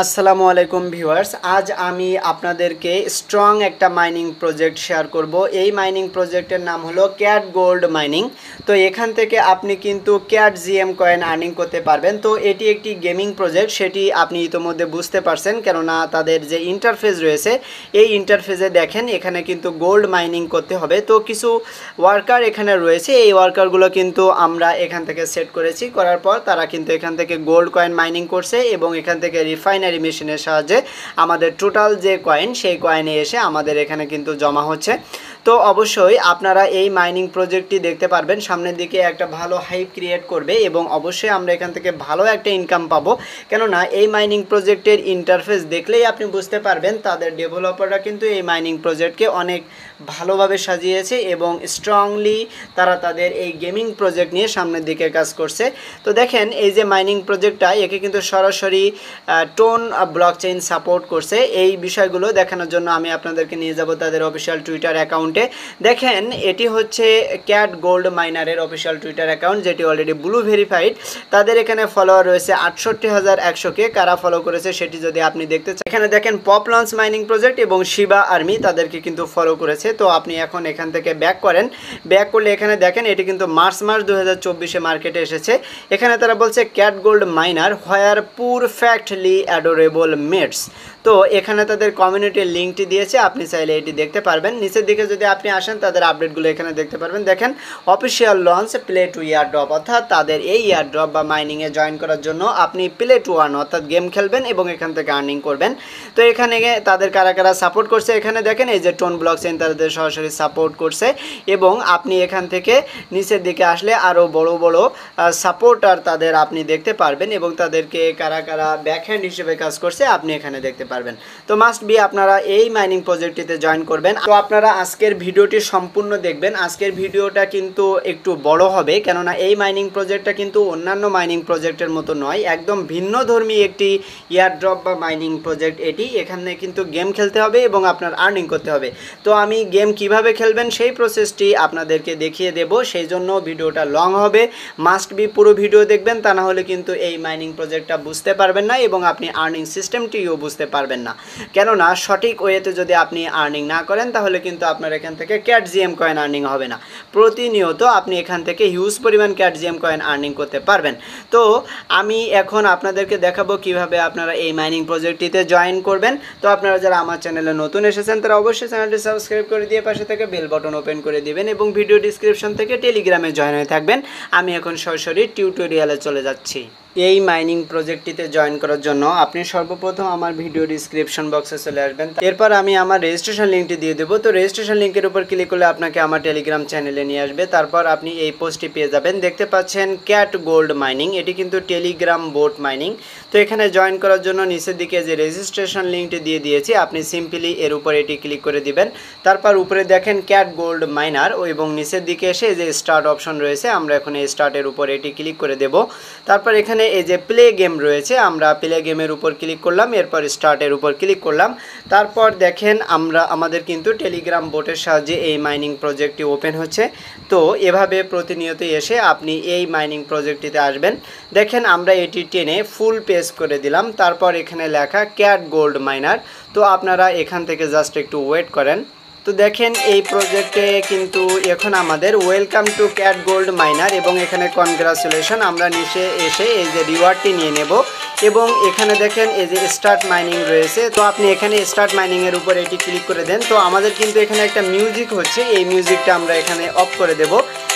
আসসালামু আলাইকুম ভিউয়ার্স, আজ আমি আপনাদেরকে স্ট্রং একটা মাইনিং প্রজেক্ট শেয়ার করব। এই মাইনিং প্রজেক্টের নাম হলো ক্যাট গোল্ড মাইনিং। তো এখান থেকে আপনি কিন্তু ক্যাট জিএম কয়েন আর্নিং করতে পারবেন। তো এটি একটি গেমিং প্রজেক্ট, সেটি আপনি ইতোমধ্যে বুঝতে পারছেন, কেননা তাদের যে ইন্টারফেস রয়েছে এই ইন্টারফেসে দেখেন এখানে কিন্তু গোল্ড মাইনিং করতে হবে। তো কিছু ওয়ার্কার এখানে রয়েছে, এই ওয়ার্কারগুলো কিন্তু আমরা এখান থেকে সেট করেছি, করার পর তারা কিন্তু এখান থেকে গোল্ড কয়েন মাইনিং করছে এবং এখান থেকে রিফাইনারি মেশিনের সাহায্যে আমাদের টোটাল যে কয়েন সেই কয়েনে এসে আমাদের এখানে কিন্তু জমা হচ্ছে। তো অবশ্যই আপনারা এই মাইনিং প্রজেক্টটি দেখতে পারবেন, সামনের দিকে একটা ভালো হাইপ ক্রিয়েট করবে এবং অবশ্যই আমরা এখান থেকে ভালো একটা ইনকাম পাবো। কেননা এই মাইনিং প্রজেক্টের ইন্টারফেস দেখলেই আপনি বুঝতে পারবেন তাদের ডেভেলপাররা কিন্তু এই মাইনিং প্রজেক্টকে অনেক ভালোভাবে সাজিয়েছে এবং স্ট্রংলি তারা তাদের এই গেমিং প্রজেক্ট নিয়ে সামনের দিকে কাজ করছে। তো দেখেন এই যে মাইনিং প্রজেক্টটা, একে কিন্তু সরাসরি টোন ব্লকচেইন সাপোর্ট করছে। এই বিষয়গুলো দেখানোর জন্য আমি আপনাদেরকে নিয়ে যাব তাদের অফিসিয়াল টুইটার অ্যাকাউন্টে। দেখেন এটি হচ্ছে ক্যাট গোল্ড মাইনারের অফিসিয়াল টুইটার অ্যাকাউন্ট, যেটি অলরেডি ব্লু ভেরিফাইড। তাদের এখানে ফলোয়ার রয়েছে 68,100 কে। কারা ফলো করেছে সেটি যদি আপনি দেখতে চান, এখানে দেখেন পপ লঞ্চ মাইনিং প্রজেক্ট এবং শিবা আর্মি তাদেরকে কিন্তু ফলো করেছে। তো আপনি এখন এখান থেকে ব্যাক করেন, ব্যাক করলে এখানে দেখেন এটি কিন্তু মার্চ 2024 মার্কেটে এসেছে। এখানে তারা বলছে ক্যাট গোল্ড মাইনার হোয়ার পারফেক্টলি অ্যাডোরেবল মেটস। তো এখানে তাদের কমিউনিটির লিঙ্কটি দিয়েছে, আপনি চাইলে এটি দেখতে পারবেন। নিচের দিকে যদি আপনি আসেন তাদের আপডেটগুলো এখানে দেখতে পারবেন। দেখেন official launch play to year drop, অর্থাৎ তাদের এই ইয়ার ড্রপ বা মাইনিংয়ে জয়েন করার জন্য আপনি প্লে টু আর্ন অর্থাৎ গেম খেলবেন এবং এখান থেকে আর্নিং করবেন। তো এখানে তাদের কারা কারা সাপোর্ট করছে এখানে দেখেন এই যে টোন ব্লকচেইন তাদের সরাসরি সাপোর্ট করছে এবং আপনি এখান থেকে নিচের দিকে আসলে আরও বড় বড় সাপোর্টার তাদের আপনি দেখতে পারবেন এবং তাদেরকে কারা কারা ব্যাকহ্যান্ড হিসেবে কাজ করছে আপনি এখানে দেখতে পারবেন। তো মাস্ট বি আপনারা এই মাইনিং প্রজেক্টটিতে জয়েন করবেন। তো আপনারা আজকের ভিডিওটি সম্পূর্ণ দেখবেন। আজকের ভিডিওটা কিন্তু একটু বড় হবে, কেননা এই মাইনিং প্রজেক্টটা কিন্তু অন্যান্য মাইনিং প্রজেক্টের মতো নয়, একদম ভিন্নধর্মী একটি ইয়ারড্রপ বা মাইনিং প্রজেক্ট এটি। এখানে কিন্তু গেম খেলতে হবে এবং আপনার আর্নিং করতে হবে। তো আমি গেম কিভাবে খেলবেন সেই প্রসেসটি আপনাদেরকে দেখিয়ে দেব, সেই জন্য ভিডিওটা লং হবে। মাস্ট বি পুরো ভিডিও দেখবেন, তা না হলে কিন্তু এই মাইনিং প্রজেক্টটা বুঝতে পারবেন না এবং আপনি আর্নিং সিস্টেমটিও বুঝতে পারবেন না। কেননা সঠিক ওয়েতে যদি আপনি আর্নিং না করেন তাহলে কিন্তু আপনার এখান থেকে ক্যাট জিএম কয়েন আর্নিং হবে না। প্রতিনিয়ত আপনি এখান থেকে হিউজ পরিমাণ ক্যাট জিএম কয়েন আর্নিং করতে পারবেন। তো আমি এখন আপনাদেরকে দেখাবো কিভাবে আপনারা এই মাইনিং প্রজেক্টটিতে জয়েন করবেন। তো আপনারা যারা আমার চ্যানেলে নতুন এসেছেন তারা অবশ্যই চ্যানেলটি সাবস্ক্রাইব করে দিয়ে পাশে থেকে বেল বাটন ওপেন করে দিবেন এবং ভিডিও ডিসক্রিপশন থেকে টেলিগ্রামে জয়েন হয়ে থাকবেন। আমি এখন সরাসরি টিউটোরিয়ালে চলে যাচ্ছি। এই মাইনিং প্রজেক্টটিতে জয়েন করার জন্য আপনি সর্বপ্রথম আমার ভিডিও ডিসক্রিপশন বক্সে চলে আসবেন। এরপর আমি আমার রেজিস্ট্রেশন লিঙ্কটি দিয়ে দেবো। তো রেজিস্ট্রেশন লিঙ্কের উপর ক্লিক করলে আপনাকে আমার টেলিগ্রাম চ্যানেলে নিয়ে আসবে। তারপর আপনি এই পোস্টটি পেয়ে যাবেন, দেখতে পাচ্ছেন ক্যাট গোল্ড মাইনিং, এটি কিন্তু টেলিগ্রাম বোট মাইনিং। তো এখানে জয়েন করার জন্য নিচের দিকে যে রেজিস্ট্রেশন লিঙ্কটি দিয়ে দিয়েছি আপনি সিম্পলি এর উপর এটি ক্লিক করে দিবেন। তারপর উপরে দেখেন ক্যাট গোল্ড মাইনার এবং নিচের দিকে এসে যে স্টার্ট অপশন রয়েছে আমরা এখন এই স্টার্টের উপর এটি ক্লিক করে দেব। তারপর এখানে এই যে প্লে গেম রয়েছে আমরা প্লে গেমের উপর ক্লিক করলাম, এরপর স্টার্টের উপর ক্লিক করলাম। তারপর দেখেন আমাদের কিন্তু টেলিগ্রাম বোটের সাহায্যে এই মাইনিং প্রজেক্টটি ওপেন হচ্ছে। তো এভাবে প্রতিনিয়ত এসে আপনি এই মাইনিং প্রজেক্টটিতে আসবেন। দেখেন আমরা এটি টেনে ফুল পেজ করে দিলাম। তারপর এখানে লেখা ক্যাট গোল্ড মাইনার। তো আপনারা এখান থেকে জাস্ট একটু ওয়েট করেন। তো দেখেন এই প্রজেক্টে কিন্তু এখন আমাদের welcome to cat gold minor এবং এখানে কনগ্রাচুলেশন, আমরা নিচে এসে এই যে রিওয়ার্ডটি নিয়ে নেব এবং এখানে দেখেন এই যে স্টার্ট মাইনিং রয়েছে। তো আপনি এখানে স্টার্ট মাইনিংয়ের উপর এটি ক্লিক করে দেন। তো আমাদের কিন্তু এখানে একটা মিউজিক হচ্ছে, এই মিউজিকটা আমরা এখানে অফ করে দেব।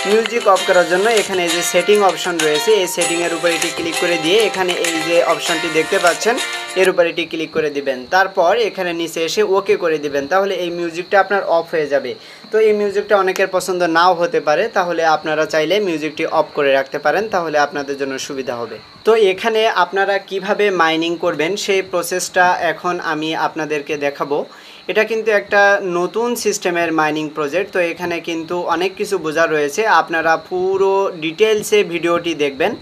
মিউজিক অফ করার জন্য এখানে এই যে সেটিং অপশন রয়েছে এই সেটিংয়ের উপর এটি ক্লিক করে দিয়ে এখানে এই যে অপশনটি দেখতে পাচ্ছেন এর উপর এটি ক্লিক করে দিবেন। তারপর এখানে নিচে এসে ওকে করে দিবেন, তাহলে এই মিউজিকটা আপনার অফ হয়ে যাবে। তো এই মিউজিকটা অনেকের পছন্দ নাও হতে পারে, তাহলে আপনারা চাইলে মিউজিকটি অফ করে রাখতে পারেন, তাহলে আপনাদের জন্য সুবিধা হবে। তো এখানে আপনারা কিভাবে মাইনিং করবেন সেই প্রসেসটা এখন আমি আপনাদেরকে দেখাবো। এটা কিন্তু একটা নতুন সিস্টেমের মাইনিং প্রজেক্ট। তো এখানে কিন্তু অনেক কিছু বোঝা রয়েছে, আপনারা পুরো ডিটেলসে ভিডিওটি দেখবেন।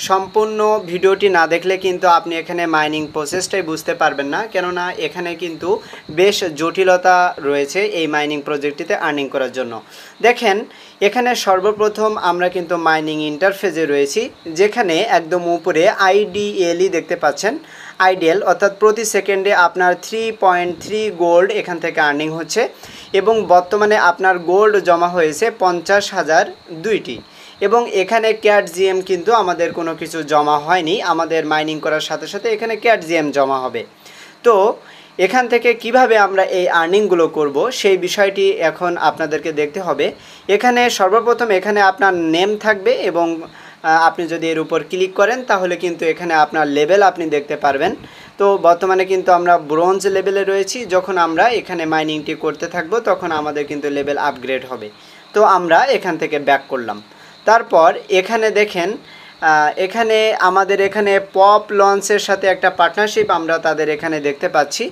সম্পূর্ণ ভিডিওটি না দেখলে কিন্তু আপনি এখানে মাইনিং প্রসেসটাই বুঝতে পারবেন না, কেননা এখানে কিন্তু বেশ জটিলতা রয়েছে এই মাইনিং প্রজেক্টটিতে আর্নিং করার জন্য। দেখেন এখানে সর্বপ্রথম আমরা কিন্তু মাইনিং ইন্টারফেসে রয়েছি, যেখানে একদম উপরে আইডিএলই দেখতে পাচ্ছেন। আইডিয়াল, অর্থাৎ প্রতি সেকেন্ডে আপনার 3.3 গোল্ড এখান থেকে আর্নিং হচ্ছে এবং বর্তমানে আপনার গোল্ড জমা হয়েছে 50,002টি। এবং এখানে ক্যাট জিএম কিন্তু আমাদের কোনো কিছু জমা হয়নি, আমাদের মাইনিং করার সাথে সাথে এখানে ক্যাট জিএম জমা হবে। তো এখান থেকে কিভাবে আমরা এই আর্নিংগুলো করব সেই বিষয়টি এখন আপনাদেরকে দেখতে হবে। এখানে সর্বপ্রথম এখানে আপনার নেম থাকবে এবং আপনি যদি এর উপর ক্লিক করেন তাহলে কিন্তু এখানে আপনার লেভেল আপনি দেখতে পারবেন। তো বর্তমানে কিন্তু আমরা ব্রোঞ্জ লেভেলে রয়েছি, যখন আমরা এখানে মাইনিংটি করতে থাকবো তখন আমাদের কিন্তু লেভেল আপগ্রেড হবে। তো আমরা এখান থেকে ব্যাক করলাম। তারপর এখানে দেখেন এখানে আমাদের এখানে পপ লঞ্চের সাথে একটা পার্টনারশিপ আমরা তাদের এখানে দেখতে পাচ্ছি।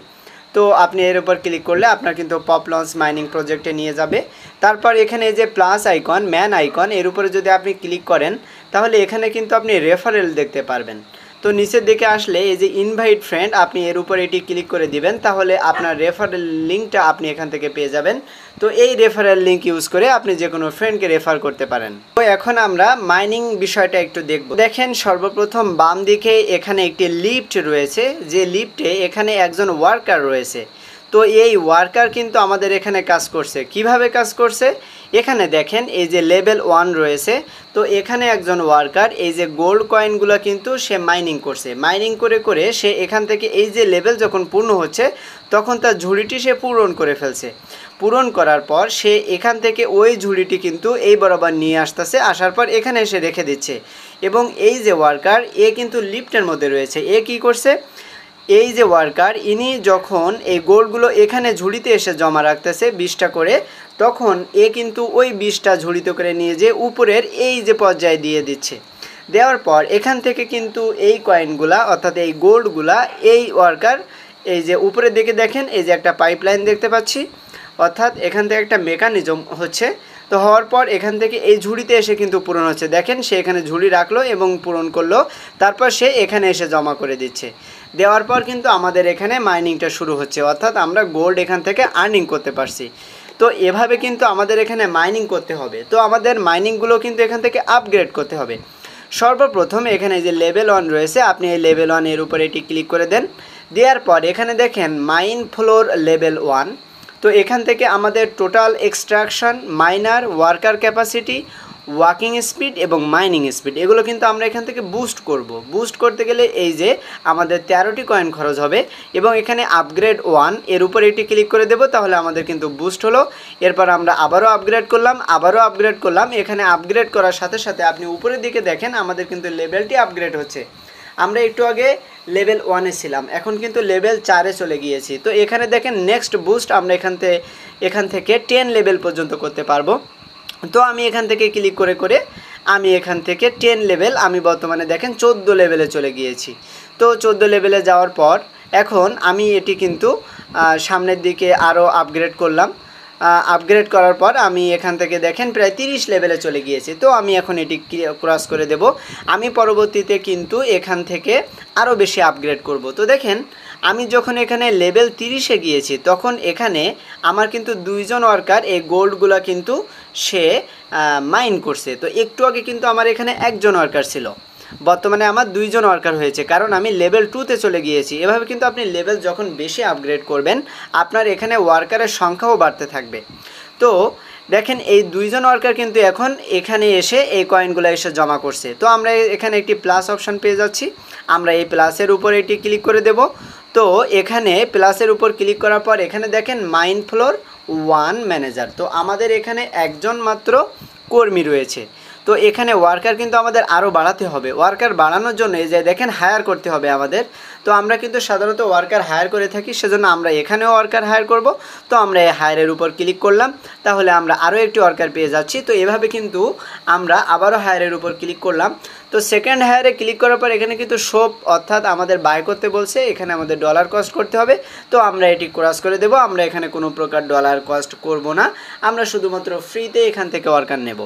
তো আপনি এর উপর ক্লিক করলে আপনার কিন্তু পপ লঞ্চ মাইনিং প্রজেক্টে নিয়ে যাবে। তারপর এখানে যে প্লাস আইকন, ম্যান আইকন, এর উপরে যদি আপনি ক্লিক করেন তাহলে এখানে কিন্তু আপনি রেফারেল দেখতে পারবেন। তো নিচের দিকে আসলে এই যে ইনভাইট ফ্রেন্ড, আপনি এর উপরে এটি ক্লিক করে দিবেন, তাহলে আপনার রেফারেল লিঙ্কটা আপনি এখান থেকে পেয়ে যাবেন। তো এই রেফারেল লিঙ্ক ইউজ করে আপনি যে কোনো ফ্রেন্ডকে রেফার করতে পারেন। তো এখন আমরা মাইনিং বিষয়টা একটু দেখব। দেখেন সর্বপ্রথম বাম দিকে এখানে একটি লিফট রয়েছে, যে লিফটে এখানে একজন ওয়ার্কার রয়েছে। তো এই ওয়ার্কার কিন্তু আমাদের এখানে কাজ করছে। কিভাবে কাজ করছে? এখানে দেখেন এই যে লেভেল 1 রয়েছে, তো এখানে একজন ওয়ার্কার এই যে গোল্ড কয়েনগুলো কিন্তু সে মাইনিং করছে। মাইনিং করে করে সে এখান থেকে এই যে লেভেল যখন পূর্ণ হচ্ছে তখন তার ঝুড়িটি সে পূরণ করে ফেলছে। পূরণ করার পর সে এখান থেকে ওই ঝুড়িটি কিন্তু এই বরাবর নিয়ে আসতেছে, আসার পর এখানে এসে রেখে দিচ্ছে। এবং এই যে ওয়ার্কার এ কিন্তু লিফটের মধ্যে রয়েছে। এ কি করছে? এই যে ওয়ার্কার ইনি যখন এই গোল্ডগুলো এখানে ঝুড়িতে এসে জমা রাখতেছে 20টা করে, তখন এ কিন্তু ওই 20টা ঝুড়িতে করে নিয়ে যে উপরের এই যে পর্যায়ে দিয়ে দিচ্ছে। দেওয়ার পর এখান থেকে কিন্তু এই কয়েনগুলা অর্থাৎ এই গোল্ডগুলা এই ওয়ার্কার এই যে উপরের দিকে দেখেন এই যে একটা পাইপলাইন দেখতে পাচ্ছি, অর্থাৎ এখান থেকে একটা মেকানিজম হচ্ছে। তো হওয়ার পর এখান থেকে এই ঝুড়িতে এসে কিন্তু পূরণ হচ্ছে। দেখেন সে এখানে ঝুড়ি রাখলো এবং পূরণ করলো, তারপর সে এখানে এসে জমা করে দিচ্ছে। দেওয়ার পর কিন্তু আমাদের এখানে মাইনিংটা শুরু হচ্ছে, অর্থাৎ আমরা গোল্ড এখান থেকে আর্নিং করতে পারছি। তো এভাবে কিন্তু আমাদের এখানে মাইনিং করতে হবে। তো আমাদের মাইনিংগুলো কিন্তু এখান থেকে আপগ্রেড করতে হবে। সর্বপ্রথম এখানে যে লেভেল 1 রয়েছে, আপনি এই লেভেল 1 এর উপরে এটি ক্লিক করে দেন। দেওয়ার পর এখানে দেখেন মাইন ফ্লোর লেভেল 1। তো এখান থেকে আমাদের total extraction, minor, worker capacity, walking speed এবং মাইনিং স্পিড এগুলো কিন্তু আমরা এখান থেকে বুস্ট করব। বুস্ট করতে গেলে এই যে আমাদের 13টি কয়েন খরচ হবে এবং এখানে আপগ্রেড 1 এর উপর এটি ক্লিক করে দেব, তাহলে আমাদের কিন্তু বুস্ট হলো। এরপর আমরা আবারও আপগ্রেড করলাম। এখানে আপগ্রেড করার সাথে সাথে আপনি উপরের দিকে দেখেন আমাদের কিন্তু লেভেলটি আপগ্রেড হচ্ছে। আমরা একটু আগে লেভেল 1-এ ছিলাম, এখন কিন্তু লেভেল 4-এ চলে গিয়েছি। তো এখানে দেখেন নেক্সট বুস্ট আমরা এখান থেকে 10 লেভেল পর্যন্ত করতে পারবো। তো আমি এখান থেকে ক্লিক করে করে আমি এখান থেকে 10 লেভেল, আমি বর্তমানে দেখেন 14 লেভেলে চলে গিয়েছি। তো 14 লেভেলে যাওয়ার পর এখন আমি এটি কিন্তু সামনের দিকে আরও আপগ্রেড করলাম। আপগ্রেড করার পর আমি এখান থেকে দেখেন প্রায় 30 লেভেলে চলে গিয়েছি। তো আমি এখন এটি ক্রস করে দেব। আমি পরবর্তীতে কিন্তু এখান থেকে আরও বেশি আপগ্রেড করব। তো দেখেন আমি যখন এখানে লেভেল 30-এ গিয়েছি তখন এখানে আমার কিন্তু 2জন ওয়ার্কার এই গোল্ডগুলো কিন্তু সে মাইন করছে। তো একটু আগে কিন্তু আমার এখানে 1জন ওয়ার্কার ছিল, বর্তমানে আমার 2জন ওয়ার্কার হয়েছে, কারণ আমি লেভেল 2-তে চলে গিয়েছি। এভাবে কিন্তু আপনি লেভেল যখন বেশি আপগ্রেড করবেন আপনার এখানে ওয়ার্কারের সংখ্যাও বাড়তে থাকবে। তো দেখেন এই 2জন ওয়ার্কার কিন্তু এখন এখানে এসে এই কয়েনগুলো এসে জমা করছে। তো আমরা এখানে একটি প্লাস অপশান পেয়ে যাচ্ছি, আমরা এই প্লাসের উপর এটি ক্লিক করে দেব। তো এখানে প্লাসের উপর ক্লিক করার পর এখানে দেখেন মাইন ফ্লোর 1 ম্যানেজার। তো আমাদের এখানে একজন মাত্র কর্মী রয়েছে। তো এখানে ওয়ার্কার কিন্তু আমাদের আরও বাড়াতে হবে। ওয়ার্কার বাড়ানোর জন্য এই যে দেখেন হায়ার করতে হবে আমাদের। তো আমরা কিন্তু সাধারণত ওয়ার্কার হায়ার করে থাকি, সেজন্য আমরা এখানেও ওয়ার্কার হায়ার করব। তো আমরা এই হায়ারের উপর ক্লিক করলাম, তাহলে আমরা আরও একটি ওয়ার্কার পেয়ে যাচ্ছি। তো এভাবে কিন্তু আমরা আবারও হায়ারের উপর ক্লিক করলাম। তো সেকেন্ড হায়ারে ক্লিক করার পর এখানে কিন্তু শপ অর্থাৎ আমাদের বাই করতে বলছে, এখানে আমাদের ডলার কস্ট করতে হবে। তো আমরা এটি ক্রস করে দেব। আমরা এখানে কোনো প্রকার ডলার কস্ট করব না, আমরা শুধুমাত্র ফ্রিতে এখান থেকে ওয়ার্কার নেব।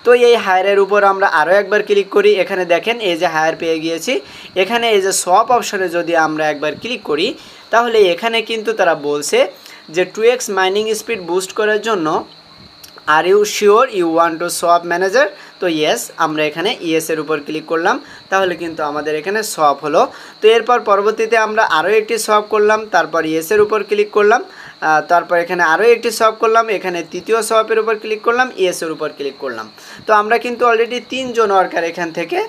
তো এই হায়ারের উপর আমরা আরও একবার ক্লিক করি। এখানে দেখেন এই যে হায়ার পেয়ে গিয়েছি। এখানে এই যে সোয়াপ অপশানে যদি আমরা একবার ক্লিক করি তাহলে এখানে কিন্তু তারা বলছে যে 2x মাইনিং স্পিড বুস্ট করার জন্য are you sure you want to swap manager. তো ইয়েস, আমরা এখানে ইয়েসের উপর ক্লিক করলাম, তাহলে কিন্তু আমাদের এখানে সোয়াপ হলো। তো এরপর পরবর্তীতে আমরা আরও একটি সোয়াপ করলাম, তারপর ইয়েসের উপর ক্লিক করলাম, তারপর এখানে আরও একটি সোয়াপ করলাম, এখানে তৃতীয় সোয়াপের উপর ক্লিক করলাম, ইয়েসের উপর ক্লিক করলাম। তো আমরা কিন্তু অলরেডি 3 জন ওয়ার্কার এখান থেকে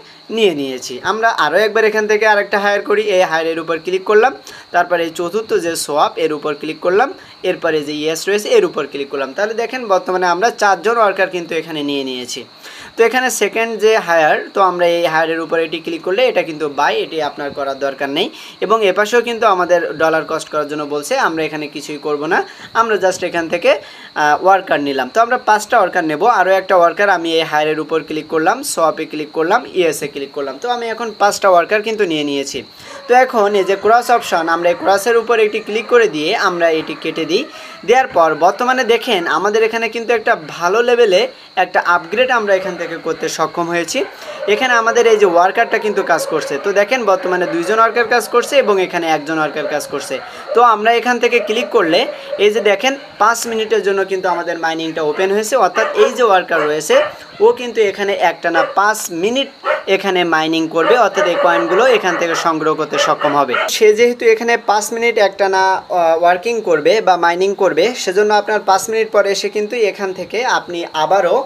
নিয়েছি। আমরা আরও একবার এখান থেকে আরেকটা হায়ার করি, এই হায়ারের উপর ক্লিক করলাম, তারপরে এই চতুর্থ যে সোয়াপ এর উপর ক্লিক করলাম, এরপরে যে ইয়েস রয়েছে এর উপর ক্লিক করলাম। তাহলে দেখেন বর্তমানে আমরা 4 জন ওয়ার্কার কিন্তু এখানে নিয়েছি। তো এখানে সেকেন্ড যে হায়ার, তো আমরা এই হায়ারের উপর এটি ক্লিক করলে এটা কিন্তু বাই, এটি আপনার করার দরকার নেই। এবং এপাশেও কিন্তু আমাদের ডলার কস্ট করার জন্য বলছে, আমরা এখানে কিছুই করব না, আমরা জাস্ট এখান থেকে ওয়ার্কার নিলাম। তো আমরা 5টা ওয়ার্কার নেব। আরও একটা ওয়ার্কার আমি এই হায়ারের উপর ক্লিক করলাম, সোয়াপে ক্লিক করলাম, ইয়েসে ক্লিক করলাম। তো আমি এখন 5টা ওয়ার্কার কিন্তু নিয়েছি। তো এখন এই যে ক্রস অপশন, আমরা এই ক্রসের উপর একটি ক্লিক করে দিয়ে আমরা এটি কেটে দিই। দেওয়ার পর বর্তমানে দেখেন আমাদের এখানে কিন্তু একটা ভালো লেভেলে একটা আপগ্রেড আমরা এখান থেকে করতে সক্ষম হয়েছি। এখানে আমাদের এই যে ওয়ার্কারটা কিন্তু কাজ করছে। তো দেখেন বর্তমানে 2 জন ওয়ার্কার কাজ করছে এবং এখানে 1 জন ওয়ার্কার কাজ করছে। তো আমরা এখান থেকে ক্লিক করলে এই যে দেখেন 5 মিনিটের জন্য কিন্তু আমাদের মাইনিংটা ওপেন হয়েছে, অর্থাৎ এই যে ওয়ার্কার রয়েছে ও কিন্তু এখানে একটানা 5 মিনিট এখানে মাইনিং করবে, অর্থাৎ এই কয়েনগুলো এখান থেকে সংগ্রহ করতে সক্ষম হবে। সে যেহেতু এখানে 5 মিনিট একটানা ওয়ার্কিং করবে বা মাইনিং করবে, সেজন্য আপনার 5 মিনিট পরে এসে কিন্তু এখান থেকে আপনি আবারও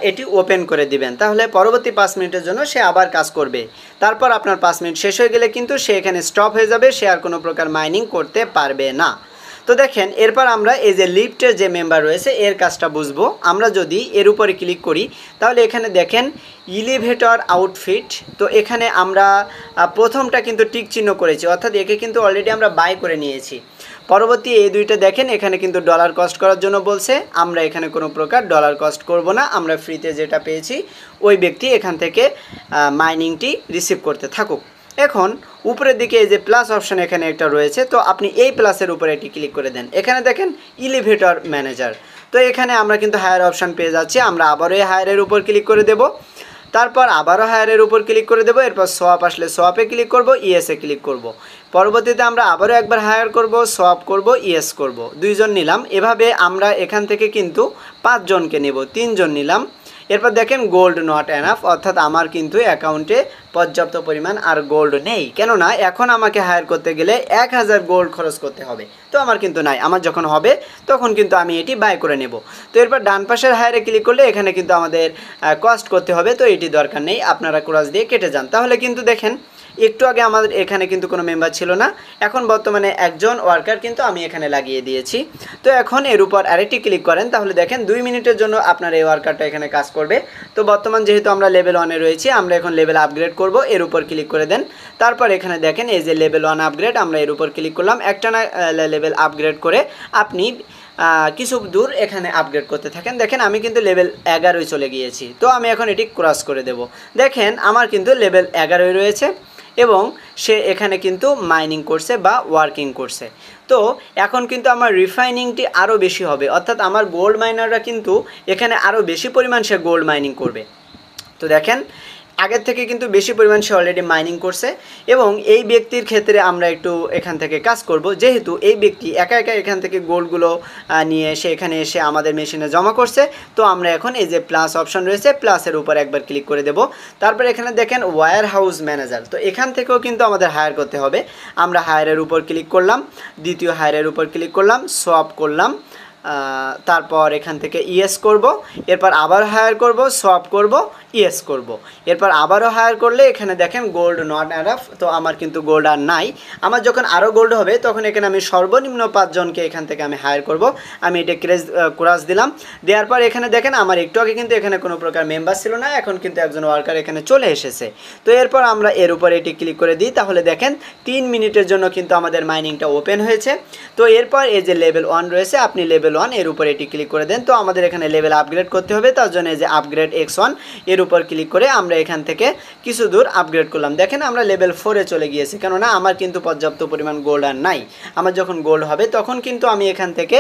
এটি ওপেন করে দিবেন, তাহলে পরবর্তী 5 মিনিটের জন্য সে আবার কাজ করবে। তারপর আপনার 5 মিনিট শেষ হয়ে গেলে কিন্তু সে এখানে স্টপ হয়ে যাবে, সে আর কোনো প্রকার মাইনিং করতে পারবে না। তো দেখেন এরপর আমরা এই যে লিফটের যে মেম্বার রয়েছে এর কাজটা বুঝবো। আমরা যদি এর উপরে ক্লিক করি তাহলে এখানে দেখেন এলিভেটর আউটফিট। তো এখানে আমরা প্রথমটা কিন্তু টিক চিহ্ন করেছি, অর্থাৎ একে কিন্তু অলরেডি আমরা বাই করে নিয়েছি। পরবর্তী এই দুইটা দেখেন এখানে কিন্তু ডলার কস্ট করার জন্য বলছে, আমরা এখানে কোনো প্রকার ডলার কস্ট করব না, আমরা ফ্রিতে যেটা পেয়েছি ওই ব্যক্তি এখান থেকে মাইনিংটি রিসিভ করতে থাকুক। এখন উপরের দিকে এই যে প্লাস অপশন এখানে একটা রয়েছে, তো আপনি এই প্লাসের উপরে এটি ক্লিক করে দেন। এখানে দেখেন এলিভেটর ম্যানেজার, তো এখানে আমরা কিন্তু হায়ার অপশন পেয়ে যাচ্ছি। আমরা আবারও এই হায়ারের উপর ক্লিক করে দেব, তারপর আবারও হায়ারের উপর ক্লিক করে দেবো, এরপর সোয়াপ আসলে সোয়াপে ক্লিক করব, ইয়েসে ক্লিক করব। পরবর্তীতে আমরা আবারও একবার হায়ার করব, সোয়াপ করব, ইয়েস করব। 2 জন নিলাম। এভাবে আমরা এখান থেকে কিন্তু 5 জনকে নেব, 3 জন নিলাম। এরপর দেখেন গোল্ড নট এনাফ, অর্থাৎ আমার কিন্তু অ্যাকাউন্টে পর্যাপ্ত পরিমাণ আর গোল্ড নেই, কেননা এখন আমাকে হায়ার করতে গেলে 1000 গোল্ড খরচ করতে হবে, তো আমার কিন্তু নাই। আমার যখন হবে তখন কিন্তু আমি এটি বাই করে নেব। তো এরপর ডান পাশের হায়ারে ক্লিক করলে এখানে কিন্তু আমাদের কস্ট করতে হবে, তো এটি দরকার নেই, আপনারা ক্রস দিয়ে কেটে যান। তাহলে কিন্তু দেখেন একটু আগে আমাদের এখানে কিন্তু কোনো মেম্বার ছিল না, এখন বর্তমানে 1 জন ওয়ার্কার কিন্তু আমি এখানে লাগিয়ে দিয়েছি। তো এখন এর উপর আরেকটি ক্লিক করেন, তাহলে দেখেন 2 মিনিটের জন্য আপনার এই ওয়ার্কারটা এখানে কাজ করবে। তো বর্তমান যেহেতু আমরা লেভেল 1-এ রয়েছি, আমরা এখন লেভেল আপগ্রেড করব, এর উপর ক্লিক করে দেন। তারপর এখানে দেখেন এই যে লেভেল 1 আপগ্রেড, আমরা এর উপর ক্লিক করলাম। একটানা লেভেল আপগ্রেড করে আপনি কিছু দূর এখানে আপগ্রেড করতে থাকেন। দেখেন আমি কিন্তু লেভেল 11-এ চলে গিয়েছি, তো আমি এখন এটি ক্রস করে দেব। দেখেন আমার কিন্তু লেভেল 11-এ রয়েছে এবং সে এখানে কিন্তু মাইনিং করছে বা ওয়ার্কিং করছে। তো এখন কিন্তু আমার রিফাইনিংটি আরও বেশি হবে, অর্থাৎ আমার গোল্ড মাইনাররা কিন্তু এখানে আরও বেশি পরিমাণ সে গোল্ড মাইনিং করবে। তো দেখেন আগের থেকে কিন্তু বেশি পরিমাণ সে অলরেডি মাইনিং করছে এবং এই ব্যক্তির ক্ষেত্রে আমরা একটু এখান থেকে কাজ করব, যেহেতু এই ব্যক্তি একা একা এখান থেকে গোল্ডগুলো নিয়ে এসে এখানে এসে আমাদের মেশিনে জমা করছে। তো আমরা এখন এই যে প্লাস অপশন রয়েছে প্লাসের উপর একবার ক্লিক করে দেব। তারপর এখানে দেখেন ওয়্যার হাউস ম্যানেজার, তো এখান থেকেও কিন্তু আমাদের হায়ার করতে হবে। আমরা হায়ারের উপর ক্লিক করলাম, দ্বিতীয় হায়ারের উপর ক্লিক করলাম, সোয়াপ করলাম, তারপর এখান থেকে ইয়েস করব, এরপর আবার হায়ার করব, সোয়াপ করব, ইয়েস করব, এরপর আবারও হায়ার করলে এখানে দেখেন গোল্ড নট এনাফ। তো আমার কিন্তু গোল্ড আর নাই। আমার যখন আরও গোল্ড হবে তখন এখানে আমি সর্বনিম্ন 5 জনকে এখান থেকে আমি হায়ার করব। আমি এটা ক্রাশ দিলাম। দেওয়ার পর এখানে দেখেন আমার একটু আগে কিন্তু এখানে কোনো প্রকার মেম্বার ছিল না, এখন কিন্তু একজন ওয়ার্কার এখানে চলে এসেছে। তো এরপর আমরা এর উপর এটি ক্লিক করে দিই, তাহলে দেখেন 3 মিনিটের জন্য কিন্তু আমাদের মাইনিংটা ওপেন হয়েছে। তো এরপর এই যে লেভেল 1 রয়েছে, আপনি লেভেল 1 এর উপর এটি ক্লিক করে দেন। তো আমাদের এখানে লেভেল আপগ্রেড করতে হবে, তার জন্য এই যে আপগ্রেড x1 এর উপর ক্লিক করে আমরা এখান থেকে কিছু দূর আপগ্রেড করলাম। দেখেন আমরা লেভেল 4-এ চলে গিয়েছি, কেননা আমার কিন্তু পর্যাপ্ত পরিমাণ গোল্ড আর নাই। আমার যখন গোল্ড হবে তখন কিন্তু আমি এখান থেকে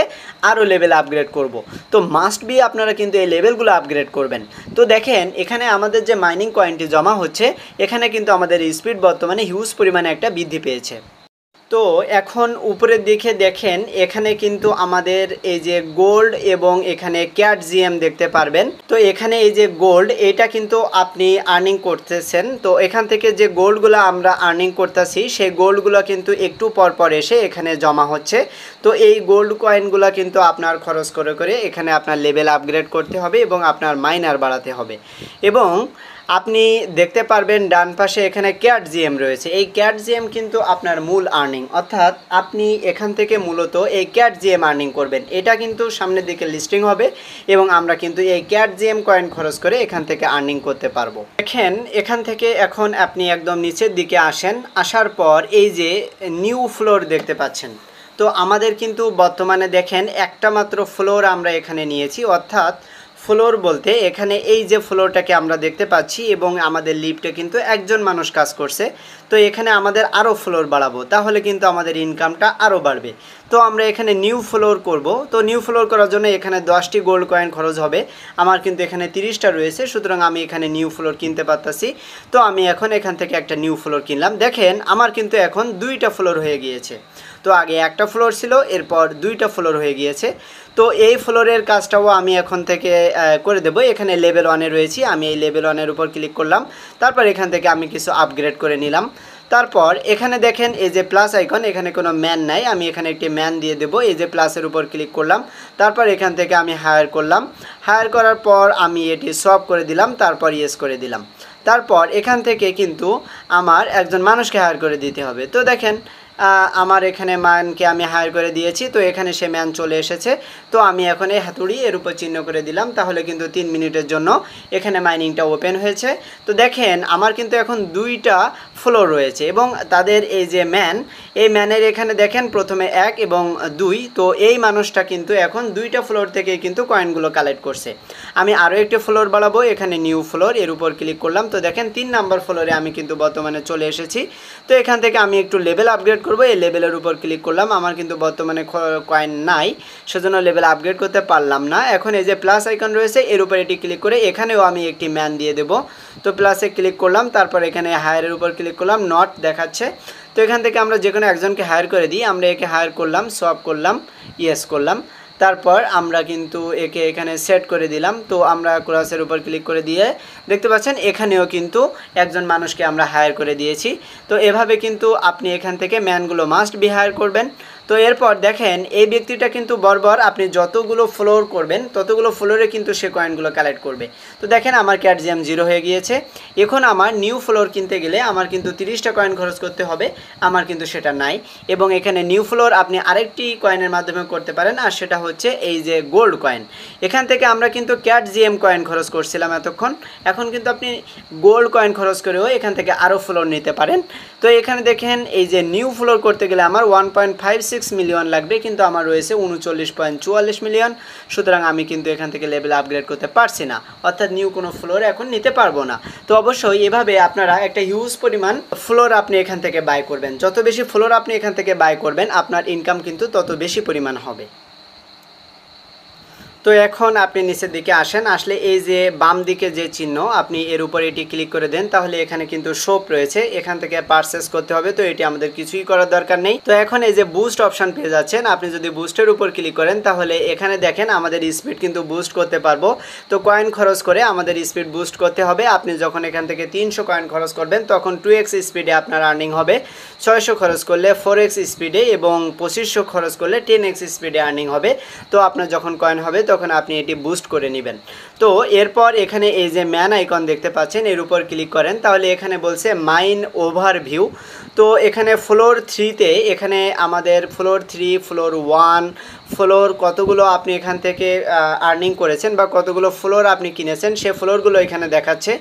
আরও লেভেল আপগ্রেড করব। তো মাস্ট বি আপনারা কিন্তু এই লেভেলগুলো আপগ্রেড করবেন। তো দেখেন এখানে আমাদের যে মাইনিং কয়েনটি জমা হচ্ছে, এখানে কিন্তু আমাদের স্পিড বর্তমানে হিউজ পরিমাণে একটা বৃদ্ধি পেয়েছে। তো এখন উপরের দিকে দেখেন এখানে কিন্তু আমাদের এই যে গোল্ড এবং এখানে ক্যাট জিএম দেখতে পারবেন। তো এখানে এই যে গোল্ড, এটা কিন্তু আপনি আর্নিং করতেছেন। তো এখান থেকে যে গোল্ডগুলো আমরা আর্নিং করতেছি সেই গোল্ডগুলো কিন্তু একটু পর পর এসে এখানে জমা হচ্ছে। তো এই গোল্ড কয়েনগুলো কিন্তু আপনার খরচ করে করে এখানে আপনার লেভেল আপগ্রেড করতে হবে এবং আপনার মাইনার বাড়াতে হবে। এবং আপনি দেখতে পারবেন ডান পাশে এখানে ক্যাট জিএম রয়েছে। এই ক্যাট জিএম কিন্তু আপনার মূল আর্নিং, অর্থাৎ আপনি এখান থেকে মূলত এই ক্যাট জিএম আর্নিং করবেন। এটা কিন্তু সামনের দিকে লিস্টিং হবে এবং আমরা কিন্তু এই ক্যাট জিএম কয়েন খরচ করে এখান থেকে আর্নিং করতে পারবো। দেখেন এখান থেকে এখন আপনি একদম নিচের দিকে আসেন, আসার পর এই যে নিউ ফ্লোর দেখতে পাচ্ছেন। তো আমাদের কিন্তু বর্তমানে দেখেন একটা মাত্র ফ্লোর আমরা এখানে নিয়েছি, অর্থাৎ ফ্লোর বলতে এখানে এই যে ফ্লোরটাকে আমরা দেখতে পাচ্ছি এবং আমাদের লিফটে কিন্তু একজন মানুষ কাজ করছে। তো এখানে আমাদের আরও ফ্লোর বাড়াবো, তাহলে কিন্তু আমাদের ইনকামটা আরও বাড়বে। তো আমরা এখানে নিউ ফ্লোর করব। তো নিউ ফ্লোর করার জন্য এখানে 10টি গোল্ড কয়েন খরচ হবে। আমার কিন্তু এখানে 30টা রয়েছে, সুতরাং আমি এখানে নিউ ফ্লোর কিনতে পারতাছি। তো আমি এখন এখান থেকে একটা নিউ ফ্লোর কিনলাম। দেখেন আমার কিন্তু এখন 2টা ফ্লোর হয়ে গিয়েছে। তো আগে একটা ফ্লোর ছিল, এরপর 2টা ফ্লোর হয়ে গিয়েছে। তো এই ফ্লোরের কাজটাও আমি এখন থেকে করে দেবো। এখানে লেভেল 1-এ রয়েছি, আমি এই লেভেল 1-এর উপর ক্লিক করলাম। তারপর এখান থেকে আমি কিছু আপগ্রেড করে নিলাম। তারপর এখানে দেখেন এই যে প্লাস আইকন, এখানে কোনো ম্যান নাই, আমি এখানে একটি ম্যান দিয়ে দেবো। এই যে প্লাসের উপর ক্লিক করলাম, তারপর এখান থেকে আমি হায়ার করলাম। হায়ার করার পর আমি এটি সব করে দিলাম, তারপর ইয়েস করে দিলাম। তারপর এখান থেকে কিন্তু আমার একজন মানুষকে হায়ার করে দিতে হবে। তো দেখেন আমার এখানে ম্যানকে আমি হায়ার করে দিয়েছি। তো এখানে সে ম্যান চলে এসেছে। তো আমি এখন এই হাতুড়ি এর উপর চিহ্ন করে দিলাম, তাহলে কিন্তু 3 মিনিটের জন্য এখানে মাইনিংটা ওপেন হয়েছে। তো দেখেন আমার কিন্তু এখন 2টা ফ্লোর রয়েছে এবং তাদের এই যে ম্যান, এই ম্যানের এখানে দেখেন প্রথমে 1 এবং 2। তো এই মানুষটা কিন্তু এখন 2টা ফ্লোর থেকে কিন্তু কয়েনগুলো কালেক্ট করছে। আমি আরও একটি ফ্লোর বাড়াবো, এখানে নিউ ফ্লোর এর উপর ক্লিক করলাম। তো দেখেন 3 নাম্বার ফ্লোরে আমি কিন্তু বর্তমানে চলে এসেছি। তো এখান থেকে আমি একটু লেভেল আপগ্রেড করব। এই লেভেলের উপর ক্লিক করলাম। আমার কিন্তু বর্তমানে কয়েন নাই, সেজন্য লেভেল আপগ্রেড করতে পারলাম না। এখন এই যে প্লাস আইকন রয়েছে এর উপর এটি ক্লিক করে এখানেও আমি একটি ম্যান দিয়ে দেব। তো প্লাসে ক্লিক করলাম, তারপর এখানে হায়ারের উপর ক্লিক করলাম, নট দেখাচ্ছে। তো এখান থেকে আমরা যে কোনো একজনকে হায়ার করে দিই। আমরা একে হায়ার করলাম, সোয়াপ করলাম, ইয়েস করলাম। তারপর আমরা কিন্তু একে এখানে সেট করে দিলাম। তো আমরা ক্রসের উপর ক্লিক করে দিয়ে দেখতে পাচ্ছেন এখানেও কিন্তু একজন মানুষকে আমরা হায়ার করে দিয়েছি। তো এভাবে কিন্তু আপনি এখান থেকে ম্যানগুলো মাস্ট বি হায়ার করবেন। তো এরপর দেখেন এই ব্যক্তিটা কিন্তু বরাবর আপনি যতগুলো ফ্লোর করবেন ততগুলো ফ্লোরে কিন্তু সে কয়েনগুলো কালেক্ট করবে। তো দেখেন আমার ক্যাট জিএম 0 হয়ে গিয়েছে। এখন আমার নিউ ফ্লোর কিনতে গেলে আমার কিন্তু 30টা কয়েন খরচ করতে হবে, আমার কিন্তু সেটা নাই। এবং এখানে নিউ ফ্লোর আপনি আরেকটি কয়েনের মাধ্যমে করতে পারেন, আর সেটা হচ্ছে এই যে গোল্ড কয়েন। এখান থেকে আমরা কিন্তু ক্যাট জিএম কয়েন খরচ করছিলাম এতক্ষণ, এখন কিন্তু আপনি গোল্ড কয়েন খরচ করেও এখান থেকে আরও ফ্লোর নিতে পারেন। তো এখানে দেখেন এই যে নিউ ফ্লোর করতে গেলে আমার 1.56 মিলিয়ন লাগবে, কিন্তু আমার রয়েছে 39.44 মিলিয়ন। সুতরাং আমি কিন্তু এখান থেকে লেভেল আপগ্রেড করতে পারছি না, অর্থাৎ নিউ কোনো ফ্লোর এখন নিতে পারবো না। তো অবশ্যই এভাবে আপনারা একটা হিউজ পরিমাণ ফ্লোর আপনি এখান থেকে বাই করবেন। যত বেশি ফ্লোর আপনি এখান থেকে বাই করবেন আপনার ইনকাম কিন্তু তত বেশি পরিমাণ হবে। তো এখন আপনি নিচের দিকে আসেন, আসলে এই যে বাম দিকে যে চিহ্ন আপনি এর উপর এটি ক্লিক করে দেন, তাহলে এখানে কিন্তু শপ রয়েছে, এখান থেকে পারচেস করতে হবে। তো এটি আমাদের কিছুই করার দরকার নেই। তো এখন এই যে বুস্ট অপশন পেয়ে যাচ্ছেন, আপনি যদি বুস্টের উপর ক্লিক করেন তাহলে এখানে দেখেন আমাদের স্পিড কিন্তু বুস্ট করতে পারবো। তো কয়েন খরচ করে আমাদের স্পিড বুস্ট করতে হবে। আপনি যখন এখান থেকে 300 কয়েন খরচ করবেন তখন 2x স্পিডে আপনার আর্নিং হবে, 600 খরচ করলে 4x স্পিডে এবং 2500 খরচ করলে 10x স্পিডে আর্নিং হবে। তো আপনার যখন কয়েন হবে তখন আপনি এটি বুস্ট করে নেবেন। তো এরপর এখানে এই যে ম্যান আইকন দেখতে পাচ্ছেন এর উপর ক্লিক করেন, তাহলে এখানে বলছে মাইন ওভারভিউ। তো এখানে ফ্লোর 3-তে এখানে আমাদের ফ্লোর 3, ফ্লোর 1, ফ্লোর কতগুলো আপনি এখান থেকে আর্নিং করেছেন বা কতগুলো ফ্লোর আপনি কিনেছেন সে ফ্লোরগুলো এখানে দেখাচ্ছে।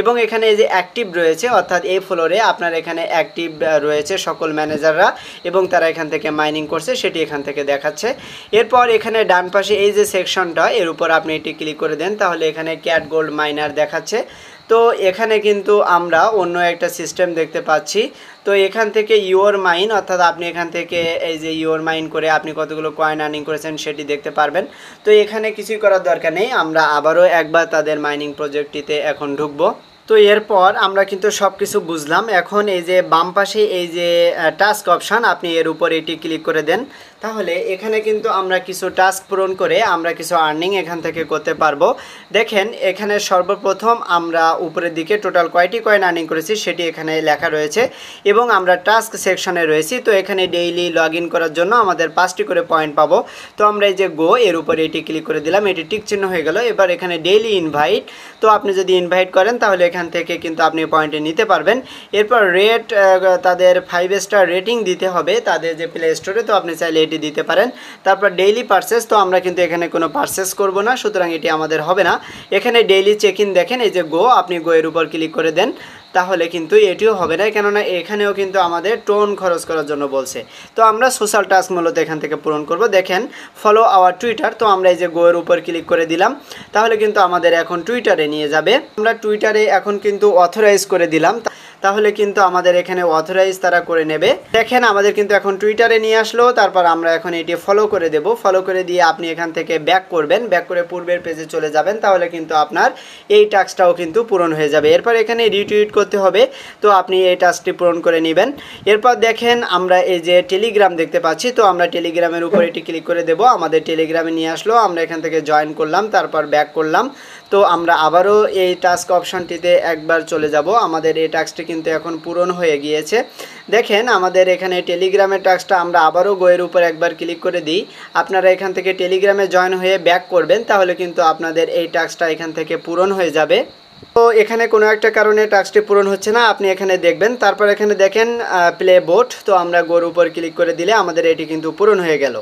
এবং এখানে এই যে অ্যাক্টিভ রয়েছে, অর্থাৎ এই ফ্লোরে আপনার এখানে অ্যাক্টিভ রয়েছে সকল ম্যানেজাররা এবং তারা এখান থেকে মাইনিং করছে সেটি এখান থেকে দেখাচ্ছে। এরপর এখানে ডান পাশে এই যে সেকশনটা এর উপর আপনি এটি ক্লিক করে দেন, তাহলে এখানে ক্যাট গোল্ড মাইনার দেখাচ্ছে। তো এখানে কিন্তু আমরা অন্য একটা সিস্টেম দেখতে পাচ্ছি। তো এখান থেকে ইওর মাইন, অর্থাৎ আপনি এখান থেকে এই যে ইওর মাইন করে আপনি কতগুলো কয়েন আর্নিং করেছেন সেটি দেখতে পারবেন। তো এখানে কিছুই করার দরকার নেই, আমরা আবারও একবার তাদের মাইনিং প্রজেক্টটিতে এখন ঢুকবো। তো তো এরপর আমরা কিন্তু সব কিছু বুঝলাম। এখন এই যে বাম পাশে এই যে টাস্ক অপশান, আপনি এর উপর এটি ক্লিক করে দেন, তাহলে এখানে কিন্তু আমরা কিছু টাস্ক পূরণ করে আমরা কিছু আর্নিং এখান থেকে করতে পারবো। দেখেন এখানে সর্বপ্রথম আমরা উপরের দিকে টোটাল কয়টি কয়েন আর্নিং করেছি সেটি এখানে লেখা রয়েছে এবং আমরা টাস্ক সেকশনে রয়েছি। তো এখানে ডেইলি লগ ইন করার জন্য আমাদের 5টি করে পয়েন্ট পাবো। তো আমরা এই যে গো এর উপরে এটি ক্লিক করে দিলাম, এটি টিক চিহ্ন হয়ে গেল। এবার এখানে ডেইলি ইনভাইট, তো আপনি যদি ইনভাইট করেন তাহলে এখান থেকে কিন্তু আপনি পয়েন্টে নিতে পারবেন। এরপর রেট, তাদের 5 স্টার রেটিং দিতে হবে তাদের যে প্লে স্টোরে, তো আপনি চাইলে এটি দিতে পারেন। তারপর ডেইলি পারচেস, তো আমরা কিন্তু এখানে কোনো পারচেস করব না, সুতরাং এটি আমাদের হবে না। এখানে ডেইলি চেক ইন দেখেন এই যে গো, আপনি গো এর উপর ক্লিক করে দেন, তাহলে কিন্তু এটিও হবে না, কেননা এখানেও কিন্তু আমাদের টোন খরচ করার জন্য বলছে। তো আমরা সোশ্যাল টাস্ক মূলত এখান থেকে পূরণ করব। দেখেন ফলো আওয়ার টুইটার, তো আমরা এই যে গো এর উপর ক্লিক করে দিলাম, তাহলে কিন্তু আমাদের এখন টুইটারে নিয়ে যাবে। আমরা টুইটারে এখন কিন্তু অথরাইজ করে দিলাম, তাহলে কিন্তু আমাদের এখানে অথরাইজ তারা করে নেবে। দেখেন আমাদের কিন্তু এখন টুইটারে নিয়ে আসলো। তারপর আমরা এখন এটি ফলো করে দেব। ফলো করে দিয়ে আপনি এখান থেকে ব্যাক করবেন, ব্যাক করে পূর্বের পেজে চলে যাবেন, তাহলে কিন্তু আপনার এই টাস্কটাও কিন্তু পূরণ হয়ে যাবে। এরপর এখানে রিটুইট করতে হবে, তো আপনি এই টাস্কটি পূরণ করে নেবেন। এরপর দেখেন আমরা এই যে টেলিগ্রাম দেখতে পাচ্ছি, তো আমরা টেলিগ্রামের উপর এটি ক্লিক করে দেব, আমাদের টেলিগ্রামে নিয়ে আসলো। আমরা এখান থেকে জয়েন করলাম, তারপর ব্যাক করলাম। তো আমরা আবারও এই টাস্ক অপশানটিতে একবার চলে যাব। আমাদের এই টাস্কটি কিন্তু এখন পূরণ হয়ে গিয়েছে। দেখেন আমাদের এখানে টেলিগ্রামের টাস্কটা আমরা আবারও গোয়ের উপর একবার ক্লিক করে দিই। আপনারা এখান থেকে টেলিগ্রামে জয়েন হয়ে ব্যাক করবেন, তাহলে কিন্তু আপনাদের এই টাস্কটা এখান থেকে পূরণ হয়ে যাবে। তো এখানে কোনো একটা কারণে টাস্কটি পূরণ হচ্ছে না, আপনি এখানে দেখবেন। তারপর এখানে দেখেন প্লে বোট, তো আমরা গোর উপর ক্লিক করে দিলে আমাদের এটি কিন্তু পূরণ হয়ে গেল।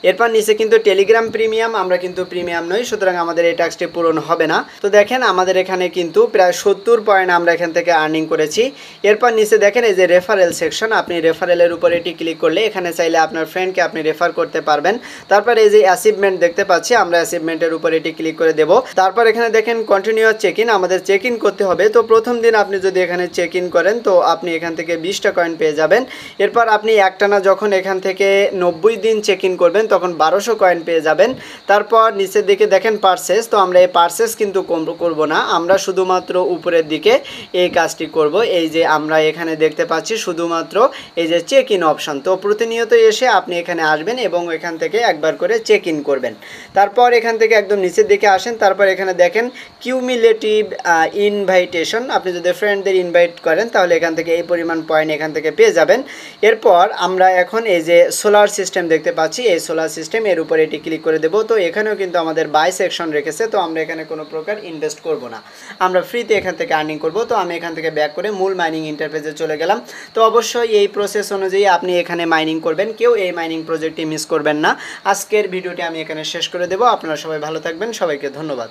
এরপর নিচে কিন্তু টেলিগ্রাম প্রিমিয়াম, আমরা কিন্তু প্রিমিয়াম নই, সুতরাং আমাদের এই টাস্কটি পূরণ হবে না। তো দেখেন আমাদের এখানে কিন্তু প্রায় 70 পয়েন্ট আমরা এখান থেকে আর্নিং করেছি। এরপর নিচে দেখেন এই যে রেফারেল সেকশন, আপনি রেফারেলের উপর এটি ক্লিক করলে এখানে চাইলে আপনার ফ্রেন্ডকে আপনি রেফার করতে পারবেন। তারপর এই যে অ্যাচিভমেন্ট দেখতে পাচ্ছি, আমরা অ্যাচিভমেন্টের উপর এটি ক্লিক করে দেব। তারপর এখানে দেখেন কন্টিনিউ চেক ইন, আমাদের চেক ইন করতে হবে। তো প্রথম দিন আপনি যদি এখানে চেক ইন করেন তো আপনি এখান থেকে 20টা কয়েন পেয়ে যাবেন। এরপর আপনি একটানা যখন এখান থেকে 90 দিন চেক ইন করবেন তখন 1200 কয়েন পেয়ে যাবেন। তারপর নিচের দিকে দেখেন পারচেস, তো আমরা এই পারচেস কিন্তু করব না, আমরা শুধুমাত্র উপরের দিকে এই কাজটি করব। এই যে আমরা এখানে দেখতে পাচ্ছি শুধুমাত্র এই যে চেক ইন অপশান, তো প্রতিনিয়ত এসে আপনি এখানে আসবেন এবং এখান থেকে একবার করে চেক ইন করবেন। তারপর এখান থেকে একদম নিচের দিকে আসেন, তারপর এখানে দেখেন কিউমুলেটিভ ইনভাইটেশন, আপনি যদি ফ্রেন্ডদের ইনভাইট করেন তাহলে এখান থেকে এই পরিমাণ পয়েন্ট এখান থেকে পেয়ে যাবেন। এরপর আমরা এখন এই যে সোলার সিস্টেম দেখতে পাচ্ছি, এই সোলার সিস্টেম এর উপর এটি ক্লিক করে দেব। তো এখানেও কিন্তু আমাদের বাই সেকশন রেখেছে, তো আমরা এখানে কোনো প্রকার ইনভেস্ট করব না, আমরা ফ্রিতে এখান থেকে আর্নিং করব। তো আমি এখান থেকে ব্যাক করে মূল মাইনিং ইন্টারফেসে চলে গেলাম। তো অবশ্যই এই প্রসেস অনুযায়ী আপনি এখানে মাইনিং করবেন, কেউ এই মাইনিং প্রজেক্টটি মিস করবেন না। আজকের ভিডিওটি আমি এখানে শেষ করে দেব। আপনারা সবাই ভালো থাকবেন, সবাইকে ধন্যবাদ।